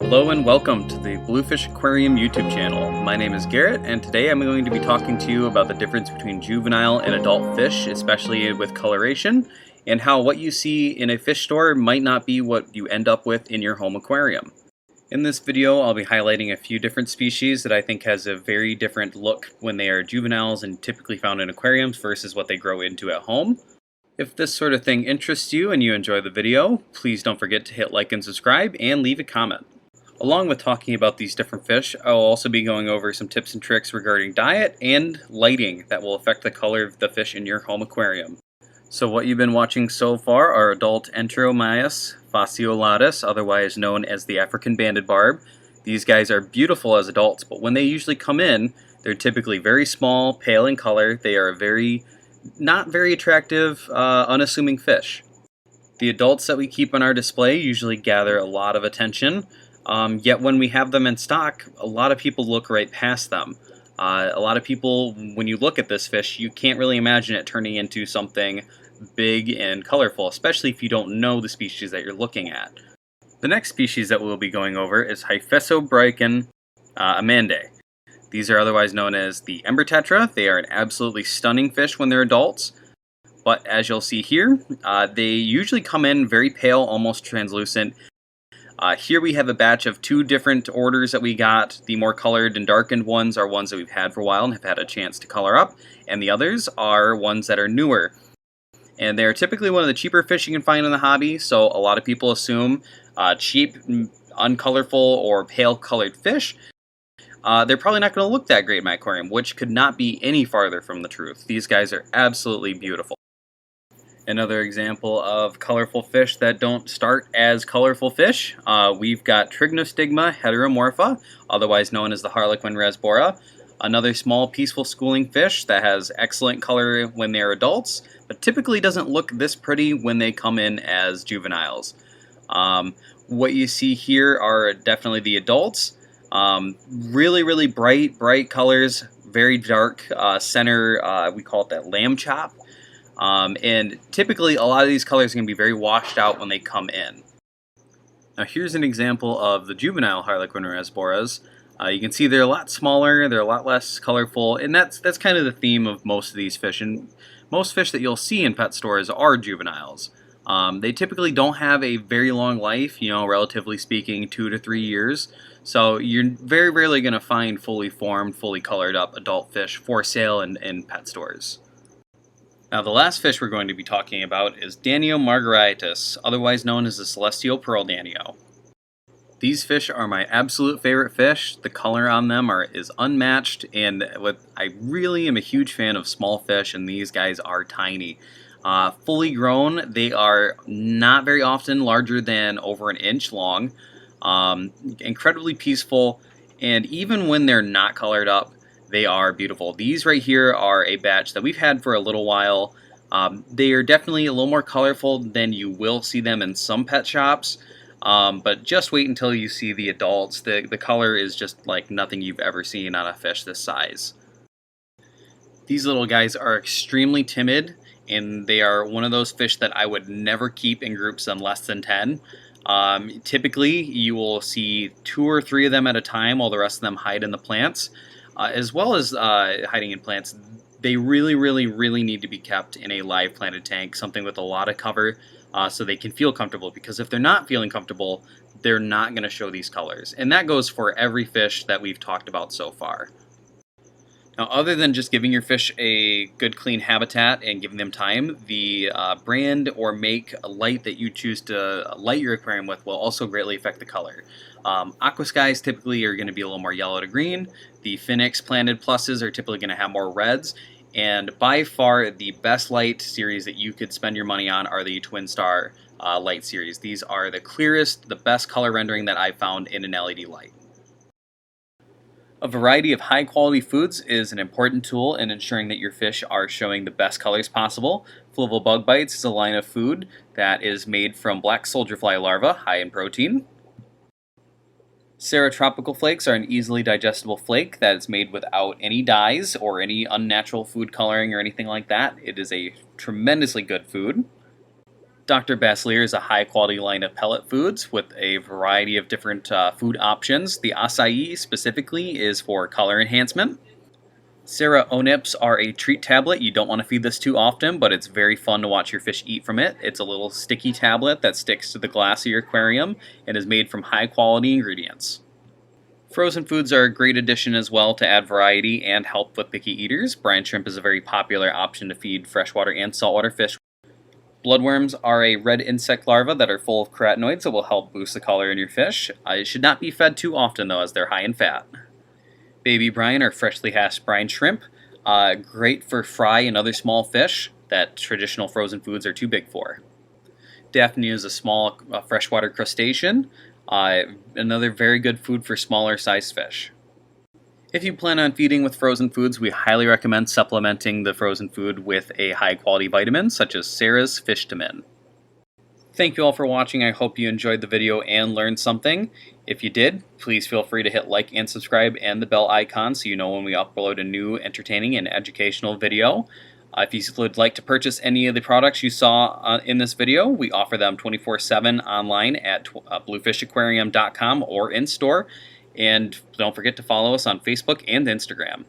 Hello and welcome to the Bluefish Aquarium YouTube channel. My name is Garrett, and today I'm going to be talking to you about the difference between juvenile and adult fish, especially with coloration, and how what you see in a fish store might not be what you end up with in your home aquarium. In this video, I'll be highlighting a few different species that I think has a very different look when they are juveniles and typically found in aquariums versus what they grow into at home. If this sort of thing interests you and you enjoy the video, please don't forget to hit like and subscribe and leave a comment. Along with talking about these different fish, I'll also be going over some tips and tricks regarding diet and lighting that will affect the color of the fish in your home aquarium. So what you've been watching so far are adult Enteromyas fasciolatus, otherwise known as the African Banded Barb. These guys are beautiful as adults, but when they usually come in, they're typically very small, pale in color. They are not very attractive, unassuming fish. The adults that we keep on our display usually gather a lot of attention. Yet when we have them in stock, a lot of people look right past them. A lot of people, when you look at this fish, you can't really imagine it turning into something big and colorful, especially if you don't know the species that you're looking at. The next species that we'll be going over is Hyphessobrycon amandae. These are otherwise known as the Ember Tetra. They are an absolutely stunning fish when they're adults. But as you'll see here, they usually come in very pale, almost translucent. Here we have a batch of two different orders that we got. The more colored and darkened ones are ones that we've had for a while and have had a chance to color up, and the others are ones that are newer. And they're typically one of the cheaper fish you can find in the hobby, so a lot of people assume cheap, uncolorful, or pale colored fish. They're probably not going to look that great in my aquarium, which could not be any farther from the truth. These guys are absolutely beautiful. Another example of colorful fish that don't start as colorful fish, we've got Trigonostigma heteromorpha, otherwise known as the Harlequin Rasboras. Another small, peaceful schooling fish that has excellent color when they're adults, but typically doesn't look this pretty when they come in as juveniles. What you see here are definitely the adults. Really bright colors, very dark center, we call it that lamb chop. And typically a lot of these colors are going to be very washed out when they come in. Now here's an example of the juvenile Harlequin Rasboras. You can see they're a lot smaller, they're a lot less colorful, and that's kind of the theme of most of these fish. And most fish that you'll see in pet stores are juveniles. They typically don't have a very long life, relatively speaking, 2 to 3 years. So you're very rarely going to find fully formed, fully colored up adult fish for sale in pet stores. Now the last fish we're going to be talking about is Danio margaritatus, otherwise known as the Celestial Pearl Danio. These fish are my absolute favorite fish. The color on them is unmatched, and I really am a huge fan of small fish, and these guys are tiny. Fully grown, they are not very often larger than over an inch long, incredibly peaceful, and even when they're not colored up, they are beautiful. These right here are a batch that we've had for a little while. They are definitely a little more colorful than you will see them in some pet shops, but just wait until you see the adults. The color is just like nothing you've ever seen on a fish this size. These little guys are extremely timid, and they are one of those fish that I would never keep in groups of less than 10. Typically, you will see 2 or 3 of them at a time while the rest of them hide in the plants. As well as hiding in plants, they really need to be kept in a live planted tank, something with a lot of cover, so they can feel comfortable, because if they're not feeling comfortable, they're not going to show these colors. And that goes for every fish that we've talked about so far. Now, other than just giving your fish a good clean habitat and giving them time, the brand or make light that you choose to light your aquarium with will also greatly affect the color. Aqua Skies typically are going to be a little more yellow to green. The Phoenix Planted Pluses are typically going to have more reds. And by far the best light series that you could spend your money on are the Twin Star light series. These are the clearest, the best color rendering that I've found in an LED light. A variety of high-quality foods is an important tool in ensuring that your fish are showing the best colors possible. Flaval Bug Bites is a line of food that is made from black soldier fly larvae, high in protein. Sarah Tropical Flakes are an easily digestible flake that is made without any dyes or any unnatural food coloring or anything like that. It is a tremendously good food. Dr. Baselier is a high-quality line of pellet foods with a variety of different food options. The acai specifically is for color enhancement. Sarah Onips are a treat tablet. You don't want to feed this too often, but it's very fun to watch your fish eat from it. It's a little sticky tablet that sticks to the glass of your aquarium and is made from high-quality ingredients. Frozen foods are a great addition as well to add variety and help with picky eaters. Brine shrimp is a very popular option to feed freshwater and saltwater fish. Bloodworms are a red insect larva that are full of carotenoids that will help boost the color in your fish. It should not be fed too often though, as they're high in fat. Baby brine or freshly hatched brine shrimp, great for fry and other small fish that traditional frozen foods are too big for. Daphne is a small freshwater crustacean, another very good food for smaller sized fish. If you plan on feeding with frozen foods, we highly recommend supplementing the frozen food with a high quality vitamin such as Sarah's Fishtamin. Thank you all for watching. I hope you enjoyed the video and learned something. If you did, please feel free to hit like and subscribe and the bell icon so you know when we upload a new entertaining and educational video. If you would like to purchase any of the products you saw in this video, we offer them 24/7 online at bluefishaquarium.com or in store. And don't forget to follow us on Facebook and Instagram.